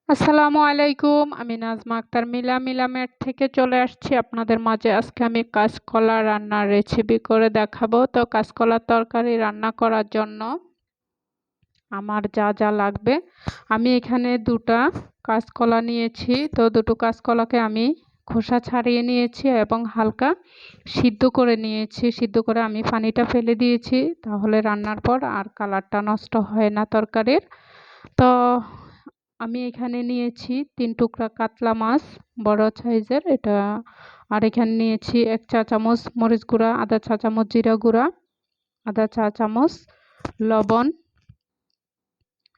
আসসালামু আলাইকুম। আমি নাজমা আক্তার মিলামেট থেকে চলে আসছি আপনাদের মাঝে। আজকে আমি কাঁচকলা রান্নার রেসিপি করে দেখাবো। তো কাঁচকলার তরকারি রান্না করার জন্য আমার যা যা লাগবে, আমি এখানে দুটা কাঁচকলা নিয়েছি। তো দুটো কাঁচকলাকে আমি খোসা ছাড়িয়ে নিয়েছি এবং হালকা সিদ্ধ করে নিয়েছি। সিদ্ধ করে আমি পানিটা ফেলে দিয়েছি, তাহলে রান্নার পর আর কালারটা নষ্ট হয় না তরকারির। তো আমি এখানে নিয়েছি ৩ টুকরা কাতলা মাছ, বড় সাইজের এটা। আর এখানে নিয়েছি ১ চা চামচ মরিচ গুঁড়া, আধা চা চামচ জিরা গুঁড়া, আধা চা চামচ লবণ,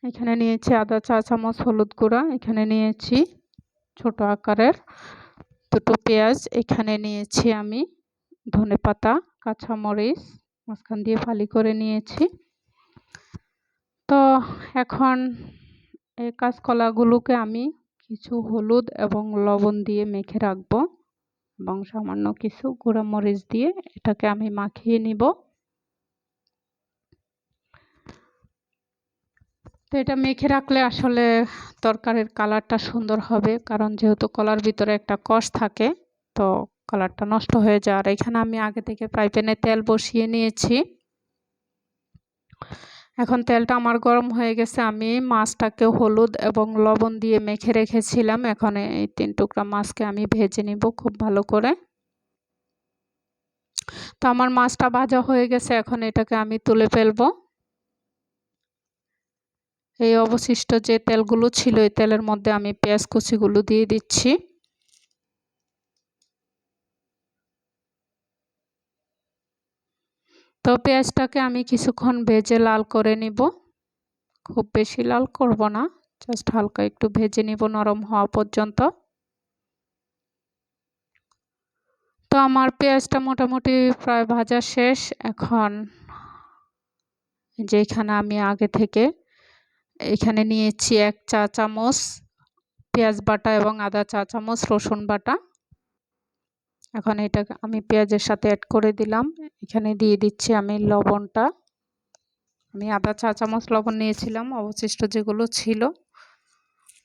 এখানে নিয়েছি আধা চা চামচ হলুদ গুঁড়া, এখানে নিয়েছি ছোট আকারের দুটো পেঁয়াজ, এখানে নিয়েছি আমি ধনেপাতা, কাঁচামরিচ মাঝখান দিয়ে ফালি করে নিয়েছি। তো এখন এই কাঁচকলাগুলোকে আমি কিছু হলুদ এবং লবণ দিয়ে মেখে রাখবো এবং সামান্য কিছু গুঁড়া মরিচ দিয়ে এটাকে আমি মাখিয়ে নিব। তো এটা মেখে রাখলে আসলে তরকারির কালারটা সুন্দর হবে, কারণ যেহেতু কলার ভিতরে একটা কষ থাকে, তো কালারটা নষ্ট হয়ে যায়। আর এখানে আমি আগে থেকে ফ্রাই প্যানে তেল বসিয়ে নিয়েছি। এখন তেলটা আমার গরম হয়ে গেছে। আমি মাছটাকে হলুদ এবং লবণ দিয়ে মেখে রেখেছিলাম। এখন এই ৩ টুকরা মাছকে আমি ভেজে নিব খুব ভালো করে। তো আমার মাছটা ভাজা হয়ে গেছে, এখন এটাকে আমি তুলে ফেলবো। এই অবশিষ্ট যে তেলগুলো ছিল, এই তেলের মধ্যে আমি পেঁয়াজ কুচিগুলো দিয়ে দিচ্ছি। তো পেঁয়াজটাকে আমি কিছুক্ষণ ভেজে লাল করে নিব। খুব বেশি লাল করব না, জাস্ট হালকা একটু ভেজে নিব নরম হওয়া পর্যন্ত। তো আমার পেঁয়াজটা মোটামুটি প্রায় ভাজা শেষ। এখন যেখানে আমি আগে থেকে এখানে নিয়েছি ১ চা চামচ পেঁয়াজ বাটা এবং আধা চা চামচ রসুন বাটা। এখন এটা আমি পেঁয়াজের সাথে অ্যাড করে দিলাম। এখানে দিয়ে দিচ্ছি আমি লবণটা। আমি আধা চা চামচ লবণ নিয়েছিলাম, অবশিষ্ট যেগুলো ছিল।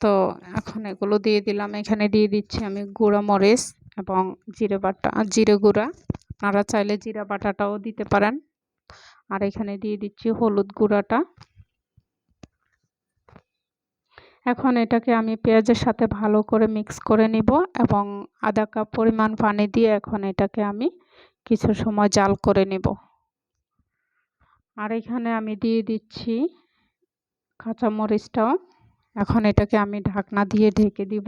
তো এখন এগুলো দিয়ে দিলাম। এখানে দিয়ে দিচ্ছি আমি গুঁড়া মরিচ এবং জিরে বাটা, জিরে গুঁড়া। আপনারা চাইলে জিরা বাটাটাও দিতে পারেন। আর এখানে দিয়ে দিচ্ছি হলুদ গুঁড়াটা। এখন এটাকে আমি পেঁয়াজের সাথে ভালো করে মিক্স করে নিব এবং আধা কাপ পরিমাণ পানি দিয়ে এখন এটাকে আমি কিছু সময় জাল করে নিব। আর এখানে আমি দিয়ে দিচ্ছি কাঁচামরিচটাও। এখন এটাকে আমি ঢাকনা দিয়ে ঢেকে দিব।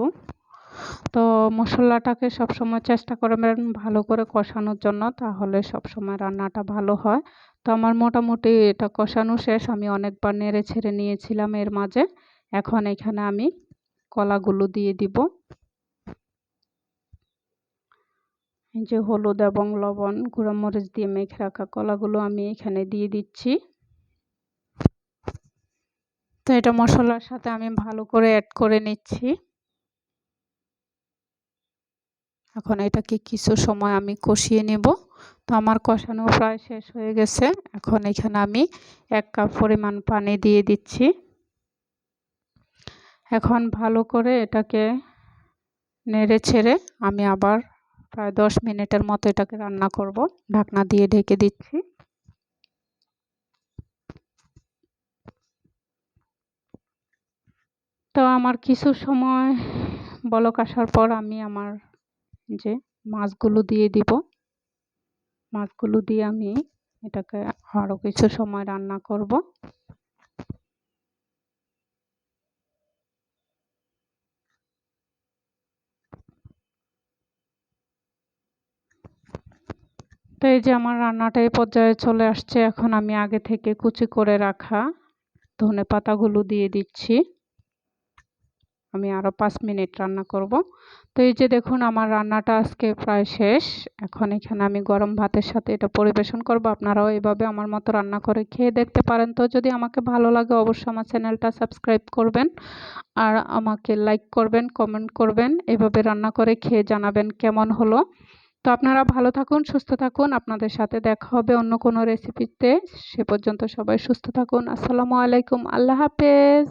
তো মশলাটাকে সবসময় চেষ্টা করবেন ভালো করে কষানোর জন্য, তাহলে সবসময় রান্নাটা ভালো হয়। তো আমার মোটামুটি এটা কষানো শেষ। আমি অনেকবার নেড়ে ছেড়ে নিয়েছিলাম এর মাঝে। এখন এখানে আমি কলাগুলো দিয়ে দিব। এই যে হলুদ এবং লবণ গুঁড়া মরিচ দিয়ে মেখে রাখা কলাগুলো আমি এখানে দিয়ে দিচ্ছি। তো এটা মশলার সাথে আমি ভালো করে অ্যাড করে নিচ্ছি। এখন এটাকে কিছু সময় আমি কষিয়ে নেব। তো আমার কষানো প্রায় শেষ হয়ে গেছে। এখন এখানে আমি ১ কাপ পরিমাণ পানি দিয়ে দিচ্ছি। এখন ভালো করে এটাকে নেড়ে ছেড়ে আমি আবার প্রায় ১০ মিনিটের মতো এটাকে রান্না করব। ঢাকনা দিয়ে ঢেকে দিচ্ছি। তো আমার কিছু সময় বলক আসার পর আমি আমার যে মাছগুলো দিয়ে দিব। মাছগুলো দিয়ে আমি এটাকে আরও কিছু সময় রান্না করব। তো এই যে আমার রান্নাটা এই পর্যায়ে চলে আসছে। এখন আমি আগে থেকে কুচি করে রাখা ধনেপাতাগুলো দিয়ে দিচ্ছি। আমি আরও ৫ মিনিট রান্না করব। তো এই যে দেখুন আমার রান্নাটা আজকে প্রায় শেষ। এখন এখানে আমি গরম ভাতের সাথে এটা পরিবেশন করব। আপনারাও এভাবে আমার মতো রান্না করে খেয়ে দেখতে পারেন। তো যদি আমাকে ভালো লাগে অবশ্যই আমার চ্যানেলটা সাবস্ক্রাইব করবেন আর আমাকে লাইক করবেন, কমেন্ট করবেন। এভাবে রান্না করে খেয়ে জানাবেন কেমন হলো। তো আপনারা ভালো থাকুন, সুস্থ থাকুন। আপনাদের সাথে দেখা হবে অন্য কোনো রেসিপিতে। সে পর্যন্ত সবাই সুস্থ থাকুন। আসসালামু আলাইকুম। আল্লাহ হাফেজ।